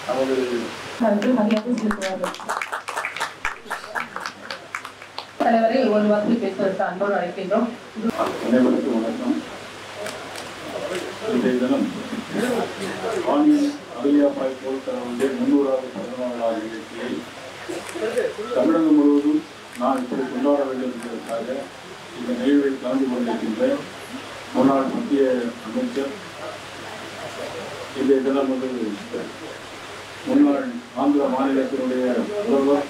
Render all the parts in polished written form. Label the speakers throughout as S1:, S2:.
S1: நமது
S2: தலைவரை ஒரு வார்த்தை பேசுவதற்கு அன்போடு அழைக்கின்றோம்.
S1: அனைவருக்கும் வணக்கம். இன்றைய தினம் ஆன்மீன் அகலியாபாய் போல்கரவுடைய 300வது பிறந்தநாள் நிகழ்ச்சியை தமிழகம் முழுவதும் நான் இப்படி கொண்டாட வேண்டும் என்பதற்காக இந்த நிகழ்வில் கலந்து கொண்டிருக்கின்ற முன்னாள் மத்திய அமைச்சர், இன்றைய தினம் முன்னாள் ஆந்திர மாநிலத்தினுடைய முதல்வர்,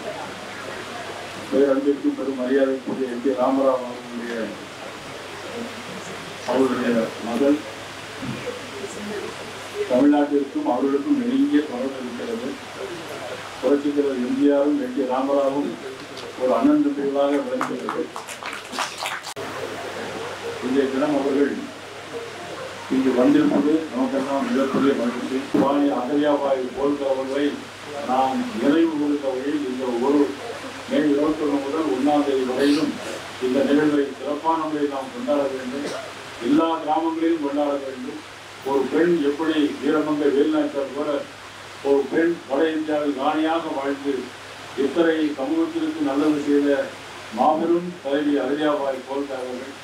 S1: பேரன்பிற்கும் பெரும் மரியாதைக்குரிய என் டி ராமராவ் அவருடைய மகள், தமிழ்நாட்டிற்கும் அவர்களுக்கும் நெருங்கிய தொடர்பு இருக்கிறது. புரட்சித் தலைவர் எம்ஜிஆரும் என் டி ராமராவும் ஒரு அண்ணன் தம்பிகளாக விளங்குகிறது. இன்றைய தினம் அவர்கள் இங்கு வந்திருப்பது நமக்கெல்லாம் மிகப்பெரிய மகிழ்ச்சி. சுவாமி அகலியாபாய் போல்கர் அவர்களை நாம் நினைவு கூறுகிற வகையில் இந்த ஒரு மே 21 முதல் 1ஆம் தேதி வரையிலும் இந்த நிகழ்வை சிறப்பான முறையில் நாம் கொண்டாட வேண்டும். எல்லா கிராமங்களிலும் கொண்டாட வேண்டும். ஒரு பெண் எப்படி வீரமங்கை வேலுநாச்சியார் போல ஒரு பெண் வட இந்தியாவில் ராணியாக வாழ்ந்து இத்தனை சமூகத்திற்கு நல்லது செய்த மாபெரும் தலைவி அகலியாபாய் போல்கர் அவர்கள்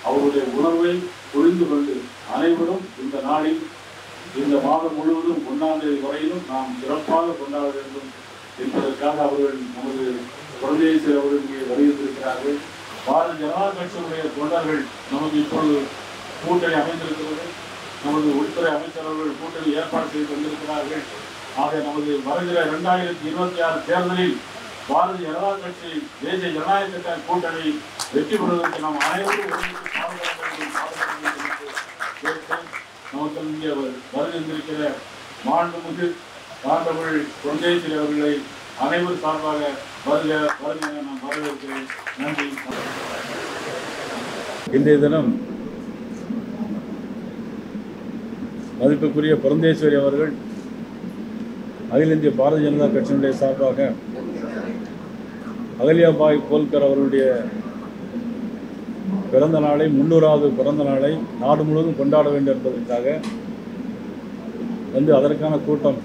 S1: அவருடைய உணர்வை புரிந்து கொண்டு அனைவரும் இந்த நாளில் இந்த மாதம் முழுவதும் 1ஆம் தேதி வரையிலும் நாம் சிறப்பாக கொண்டாட வேண்டும் என்பதற்காக அவர்கள் நமது பிரதேசத்தில் அவர்கள் இங்கே வருகின்றிருக்கிறார்கள். பாரதிய ஜனதா கட்சியினுடைய தொண்டர்கள் நமக்கு இப்பொழுது கூட்டணி அமைந்திருக்கிறது. நமது உள்துறை அமைச்சர்கள் கூட்டணி ஏற்பாடு செய்து வந்திருக்கிறார்கள். ஆக நமது வருகிற 2026 தேர்தலில் பாரதிய ஜனதா கட்சி தேசிய ஜனநாயக கூட்டணி வெற்றி பெறுவதற்கு நாம் அனைவரும் நமக்கு இங்கே வருகின்றிருக்கிற மாண்புமிகு பாண்டமிழ் தொண்டேஸ்வரி அவர்களை அனைவரும் சார்பாக வருக நான் வரவேற்கிறேன். நன்றி. இன்றைய தினம் மதிப்புக்குரிய புரந்தேஸ்வரி அவர்கள் அகில இந்திய பாரதிய ஜனதா கட்சியினுடைய சார்பாக அகலியாபாய் போல்கர் அவர்களுடைய பிறந்த நாளை 300வது பிறந்த நாளை நாடு முழுவதும் கொண்டாட வேண்டும் என்பதற்காக அதற்கான கூட்டம்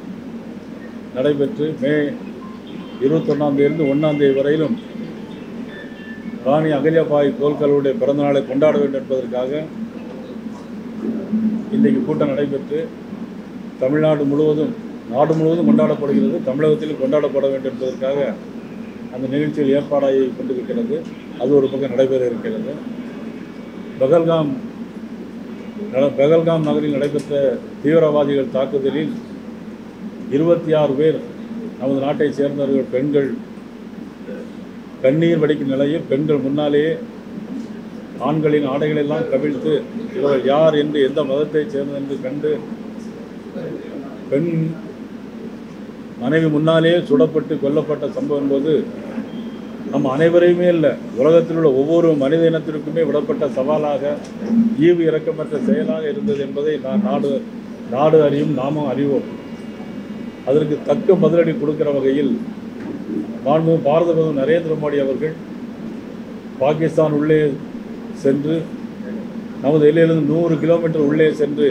S1: நடைபெற்று மே 21ஆம் தேதியிலிருந்து 1ஆம் தேதி வரையிலும் ராணி அகலியாபாய் போல்கருடைய பிறந்த நாளை கொண்டாட வேண்டும் என்பதற்காக இன்றைக்கு கூட்டம் நடைபெற்று தமிழ்நாடு முழுவதும் நாடு முழுவதும் கொண்டாடப்படுகிறது. தமிழகத்திலும் கொண்டாடப்பட வேண்டும் என்பதற்காக அந்த நிகழ்ச்சியில் ஏற்பாடாகி கொண்டிருக்கிறது. அது ஒரு பக்கம் நடைபெற இருக்கிறது. பகல்காம் நகரில் நடைபெற்ற தீவிரவாதிகள் தாக்குதலில் 26 பேர் நமது நாட்டை சேர்ந்தவர்கள் பெண்கள் கண்ணீர் வடிக்கும் நிலையில் பெண்கள் முன்னாலேயே ஆண்களின் ஆடைகளெல்லாம் கவிழ்த்து இவர்கள் யார் என்று எந்த மதத்தை சேர்ந்தது என்று கண்டு பெண் மனைவி முன்னாலேயே சுடப்பட்டு கொல்லப்பட்ட சம்பவம் போது நம் அனைவரையுமே இல்லை, உலகத்தில் உள்ள ஒவ்வொரு மனித இனத்திற்குமே விடப்பட்ட சவாலாக ஈவு இறக்கமற்ற செயலாக இருந்தது என்பதை நாடு அறியும், நாமும் அறிவோம். அதற்கு தக்க பதிலடி கொடுக்கிற வகையில் பாரத பிரதமர் நரேந்திர மோடி அவர்கள் பாகிஸ்தான் உள்ளே சென்று நமது எல்லையிலிருந்து 100 கிலோமீட்டர் உள்ளே சென்று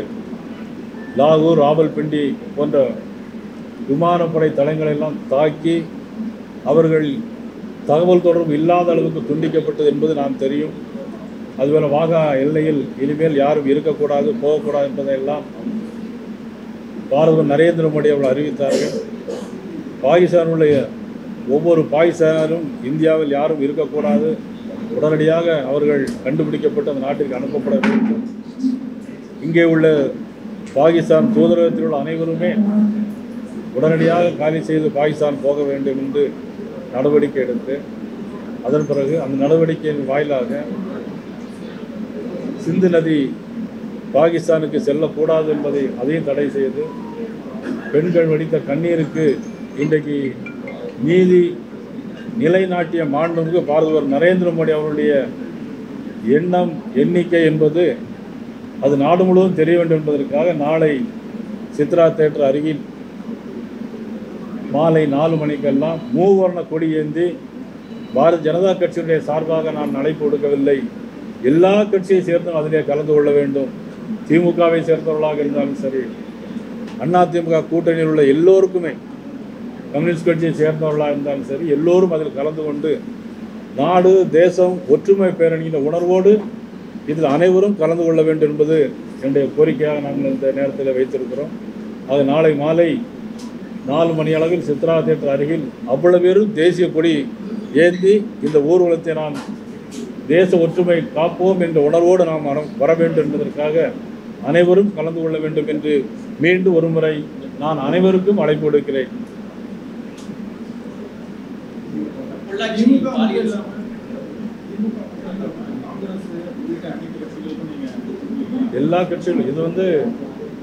S1: லாகூர், ராவல்பிண்டி போன்ற விமானப்படை தளங்களெல்லாம் தாக்கி அவர்கள் தகவல் தொடர்பு இல்லாத அளவுக்கு துண்டிக்கப்பட்டது என்பது நாம் தெரியும். அதுபோல் வாகா எல்லையில் இனிமேல் யாரும் இருக்கக்கூடாது, போகக்கூடாது என்பதையெல்லாம் பாரதம் நரேந்திர மோடி அவர்கள் அறிவித்தார்கள். பாகிஸ்தானுடைய ஒவ்வொரு பாகிஸ்தானும் இந்தியாவில் யாரும் இருக்கக்கூடாது, உடனடியாக அவர்கள் கண்டுபிடிக்கப்பட்டு அந்த நாட்டிற்கு அனுப்பப்பட வேண்டும். இங்கே உள்ள பாகிஸ்தான் தூதரகத்தில் உள்ள அனைவருமே உடனடியாக காலி செய்து பாகிஸ்தான் போக வேண்டும் என்று நடவடிக்கை எடுத்து அதன் பிறகு அந்த நடவடிக்கையின் வாயிலாக சிந்து நதி பாகிஸ்தானுக்கு செல்லக்கூடாது என்பதை அதையும் தடை செய்து பெண்கள் வடித்த கண்ணீருக்கு இன்றைக்கு நீதி நிலைநாட்டிய மாண்புமிகு பாரதவர் நரேந்திர மோடி அவருடைய எண்ணம் எண்ணிக்கை என்பது அது நாடு முழுவதும் தெரிய வேண்டும் என்பதற்காக நாளை சித்ரா தேட்டர் அருகில் மாலை 4 மணிக்கெல்லாம் மூவர்ண கொடி ஏந்தி பாரதிய ஜனதா கட்சியினுடைய சார்பாக நான் அழைப்பு கொடுக்கவில்லை, எல்லா கட்சியை சேர்ந்தும் அதிலே கலந்து கொள்ள வேண்டும். திமுகவை சேர்ந்தவர்களாக இருந்தாலும் சரி, அதிமுக கூட்டணியில் உள்ள எல்லோருக்குமே, கம்யூனிஸ்ட் கட்சியை சேர்ந்தவர்களாக இருந்தாலும் சரி, எல்லோரும் அதில் கலந்து கொண்டு நாடு தேசம் ஒற்றுமை பேரணியின் உணர்வோடு இதில் அனைவரும் கலந்து கொள்ள வேண்டும் என்பது என்னுடைய கோரிக்கையாக நாங்கள் இந்த நேரத்தில் வைத்திருக்கிறோம். அது நாளை மாலை 4 மணி அளவில் சித்ரா தியேட்டர் அருகில் அவ்வளவு பேரும் தேசிய கொடி ஏந்தி இந்த ஊர்வலத்தை நாம் தேச ஒற்றுமை காப்போம் என்ற உணர்வோடு நாம் வர வேண்டும் என்பதற்காக அனைவரும் கலந்து கொள்ள வேண்டும் என்று மீண்டும் ஒருமுறை நான் அனைவருக்கும் அழைப்பு கொடுக்கிறேன். எல்லா கட்சிகளும் இது வந்து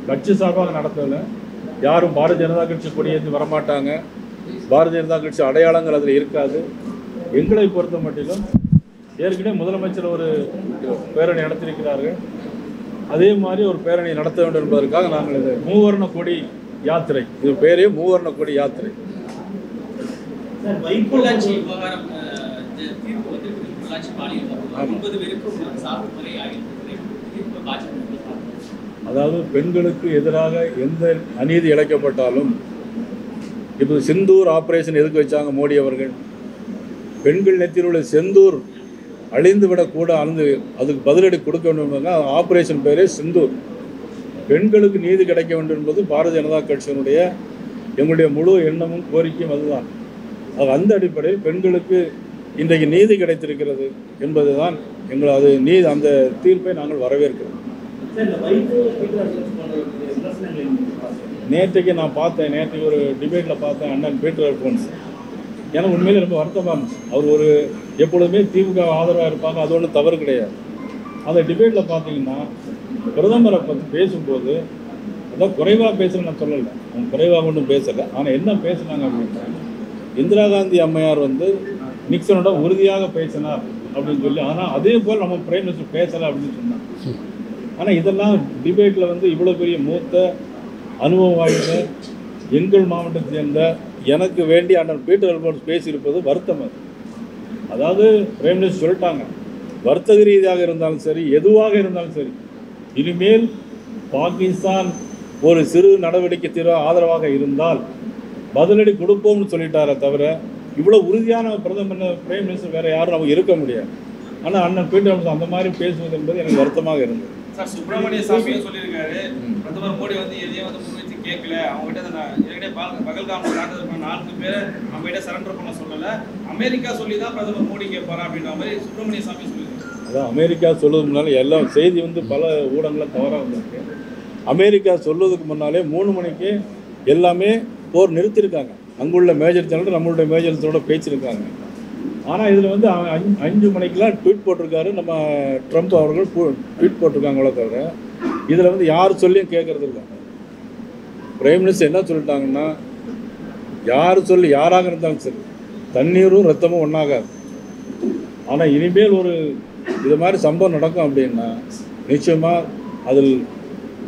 S1: கட்சி சார்பாக நடத்தல. யாரும் பாரதிய ஜனதா கட்சி கொடியேற்றி வரமாட்டாங்க. பாரதிய ஜனதா கட்சி அடையாளங்கள் அதில் இருக்காது. எங்களை பொறுத்த மட்டிலும் ஏற்கனவே முதலமைச்சர் ஒரு பேரணி நடத்தியிருக்கிறார்கள். அதே மாதிரி ஒரு பேரணி நடத்த வேண்டும் என்பதற்காக நாங்கள் இது மூவர்ண கொடி யாத்திரை, இது பேரே மூவர்ண கொடி யாத்திரை. அதாவது பெண்களுக்கு எதிராக எந்த அநீதி இழைக்கப்பட்டாலும், இப்போ சிந்தூர் ஆபரேஷன் எதுக்கு வச்சாங்க மோடி அவர்கள்? பெண்கள் நெத்தியில் உள்ள செந்தூர் அழிந்து விடக்கூட அதுக்கு பதிலடி கொடுக்க வேண்டும். ஆபரேஷன் பேரே சிந்தூர். பெண்களுக்கு நீதி கிடைக்க வேண்டும் என்பது பாரதிய ஜனதா கட்சியினுடைய எங்களுடைய முழு எண்ணமும் கோரிக்கையும் அதுதான். அந்த அடிப்படையில் பெண்களுக்கு இன்றைக்கு நீதி கிடைத்திருக்கிறது என்பதுதான் எங்கள் அந்த தீர்ப்பை நாங்கள் வரவேற்கிறோம். நேற்றைக்கு நான் பார்த்தேன், நேற்றைக்கு ஒரு டிபேட்டில் பார்த்தேன் அண்ணன் பீட்டர் அல்போன்ஸ். எனக்கு உண்மையிலே ரொம்ப வருத்தமாக இருந்துச்சு. அவர் எப்பொழுதுமே திமுக ஆதரவாக இருப்பாங்க, அது ஒன்றும் தவறு கிடையாது. அந்த டிபேட்டில் பார்த்தீங்கன்னா பிரதமரை பற்றி பேசும்போது அதான் குறைவாக பேசுகிறேன்னு நான் சொல்லலை, அவங்க குறைவாக ஒன்றும் பேசலை. ஆனால் என்ன பேசுனாங்க அப்படின்னா, இந்திரா காந்தி அம்மையார் நிக்சனோட உறுதியாக பேசினார் அப்படின்னு சொல்லி, ஆனால் அதே போல் நம்ம பிரைம் மினிஸ்டர் பேசலை அப்படின்னு சொன்னாங்க. ஆனால் இதெல்லாம் டிபேட்டில் இவ்வளோ பெரிய மூத்த அனுபவம் வாய்ந்த எங்கள் மாவட்டத்தை சேர்ந்த எனக்கு வேண்டி அண்ணன் பீட்டர் அல்போன்ஸ் பேசியிருப்பது வருத்தம். அதாவது பிரைம் மினிஸ்டர் சொல்லிட்டாங்க, வர்த்தக ரீதியாக இருந்தாலும் சரி, எதுவாக இருந்தாலும் சரி, இனிமேல் பாகிஸ்தான் ஒரு சிறு நடவடிக்கை ஆதரவாக இருந்தால் பதிலடி கொடுப்போம்னு சொல்லிட்டாரே தவிர, இவ்வளோ உறுதியான பிரதமர் பிரைம் மினிஸ்டர் வேறு யாரும் நமக்கு இருக்க முடியாது. ஆனால் அண்ணன் பீட்டர் அல்போன்ஸ் அந்த மாதிரி பேசுவது என்பது எனக்கு வருத்தமாக இருந்தது.
S3: சார், சுப்பிரமணிய சாமியை சொல்லியிருக்காரு, பிரதமர் மோடி எதையும் முன்வச்சு கேட்கல, அவங்ககிட்ட ஏற்கனவே பகல்காமில் காட்டுறதுக்கு 4 பேரை நம்மகிட்ட சரண்டர் பண்ண சொல்லலை, அமெரிக்கா சொல்லி தான் பிரதமர் மோடி கேட்பாரா அப்படின்ற மாதிரி சுப்பிரமணிய சாமி சொல்லியிருக்காரு.
S1: அதான் அமெரிக்கா சொல்லுவதுக்கு முன்னாலே எல்லாம் செய்தி பல ஊடகங்களில் தவறாக வந்திருக்கு. அமெரிக்கா சொல்வதுக்கு முன்னாலே 3 மணிக்கு எல்லாமே போர் நிறுத்தியிருக்காங்க. அங்குள்ள மேஜர் சேனல் நம்மளுடைய மேஜர் சேனலோட பேச்சிருக்காங்க. ஆனால் இதில் 5 மணிக்கெலாம் ட்வீட் போட்டிருக்காரு நம்ம ட்ரம்ப் அவர்கள் ட்வீட் போட்டிருக்காங்களோ தவிர இதில் யார் சொல்லியும் கேட்கறது இல்லை. பிரைம் மினிஸ்டர் என்ன சொல்லிட்டாங்கன்னா, யாராக இருந்தாலும் சரி, தண்ணீரும் ரத்தமும் ஒன்றாகாது. ஆனால் இனிமேல் இது மாதிரி சம்பவம் நடக்கும் அப்படின்னா நிச்சயமாக அதில்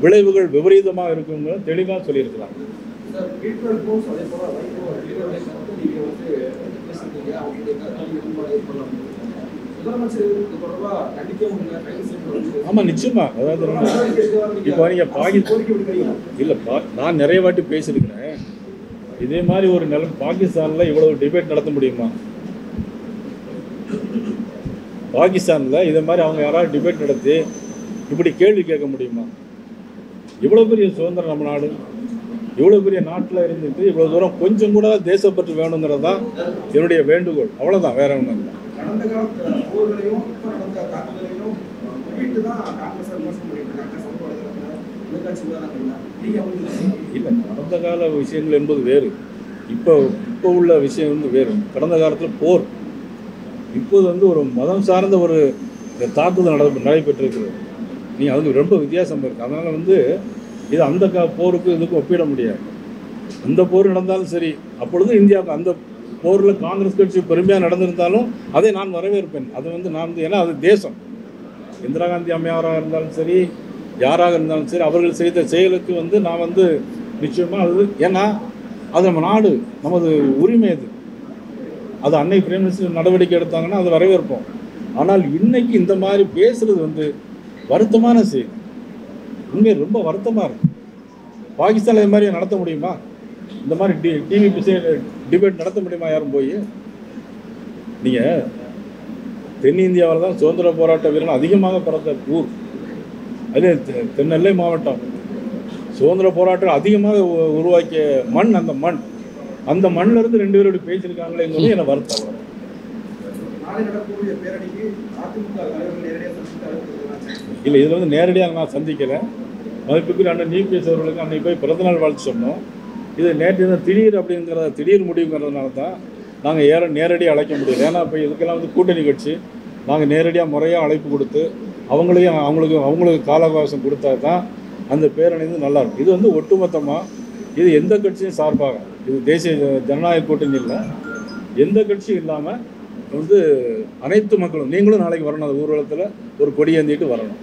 S1: விளைவுகள் விபரீதமாக இருக்குங்க தெளிவாக சொல்லியிருக்கிறாங்க. ஆமாம், நிச்சயமா. அதாவது இப்போ நீங்கள் நான் நிறைய வாட்டி பேசியிருக்கிறேன். இதே மாதிரி ஒரு பாகிஸ்தானில் இவ்வளவு டிபேட் நடத்த முடியுமா? பாகிஸ்தானில் இதே மாதிரி அவங்க யாராவது டிபேட் நடத்தி இப்படி கேள்வி கேட்க முடியுமா? இவ்வளோ பெரிய சுதந்திரம் நம்ம நாடு, இவ்வளோ பெரிய நாட்டில் இருந்துட்டு இவ்வளோ தூரம் கொஞ்சம் கூட தேசப்பற்று வேணுங்கிறது தான் என்னுடைய வேண்டுகோள். அவ்வளோதான், வேற ஒன்றும் இல்லை. இல்லை, கடந்த கால விஷயங்கள் என்பது வேறு, இப்போ உள்ள விஷயம் வேறு. கடந்த காலத்தில் போர், இப்போது ஒரு மதம் சார்ந்த ஒரு தாக்குதல் நடைபெற்றிருக்கிறது. அதுக்கு ரொம்ப வித்தியாசம் இருக்குது. அதனால் இது அந்த போருக்கு இதுக்கும் ஒப்பிட முடியாது. அந்த போர் நடந்தாலும் சரி, அப்பொழுது இந்தியாவுக்கு அந்த போரில் காங்கிரஸ் கட்சி பெருமையாக நடந்திருந்தாலும் அதை நான் வரவேற்பேன். அது நான் ஏன்னா அது தேசம். இந்திரா காந்தி அம்மையாராக இருந்தாலும் சரி, யாராக இருந்தாலும் சரி, அவர்கள் செய்த செயலுக்கு நான் நிச்சயமாக ஏன்னா அது நம்ம நாடு, நமது உரிமை. அது அன்னை பிரைம் மினிஸ்டர் நடவடிக்கை எடுத்தாங்கன்னா அதை வரவேற்போம். ஆனால் இன்னைக்கு இந்த மாதிரி பேசுறது வருத்தமான செய்தி. உண்மையை ரொம்ப வருத்தமாக இருக்கு.
S4: பாகிஸ்தானில் இது மாதிரி நடத்த முடியுமா? இந்த மாதிரி டிவி டிபேட் நடத்த முடியுமா யாரும் போய்? நீங்கள் தென்னிந்தியாவில் தான் சுதந்திர போராட்ட வீரர்கள் அதிகமாக பிறந்த ஊர். அது தென்னெல்லை மாவட்டம். சுதந்திர போராட்டம் அதிகமாக உருவாக்கிய மண் அந்த மண்ணில் இருந்து 2 பேர் இப்படி பேசியிருக்காங்களேங்கிறது எனக்கு வருத்தம். இல்லை, இதில் வந்து நேரடியாக நான் சந்திக்கிறேன். மதிப்புக்குரிய அண்ணன் நீபேஸ் அவர்களுக்கு அன்னைக்கு போய் பிறந்தநாள் வாழ்த்து சொன்னோம். இது நேற்று திடீர் முடிவுங்கிறதுனால தான் நாங்கள் நேரடியாக அழைக்க முடியல. ஏன்னா இப்போ இதுக்கெல்லாம் வந்து கூட்டணி கட்சி நாங்கள் நேரடியாக முறையாக அழைப்பு கொடுத்து அவங்களுக்கு கால அவகாசம் கொடுத்தா தான் அந்த பேரணி வந்து நல்லாயிருக்கும். இது வந்து ஒட்டுமொத்தமாக இது எந்த கட்சியும் சார்பாக, இது தேசிய ஜனநாயக கூட்டணி இல்லை, எந்த கட்சியும் இல்லாமல் வந்து அனைத்து மக்களும் நீங்களும் நாளைக்கு வரணும். அந்த ஊர்வலத்தில் ஒரு கொடி ஏந்திட்டு வரணும்.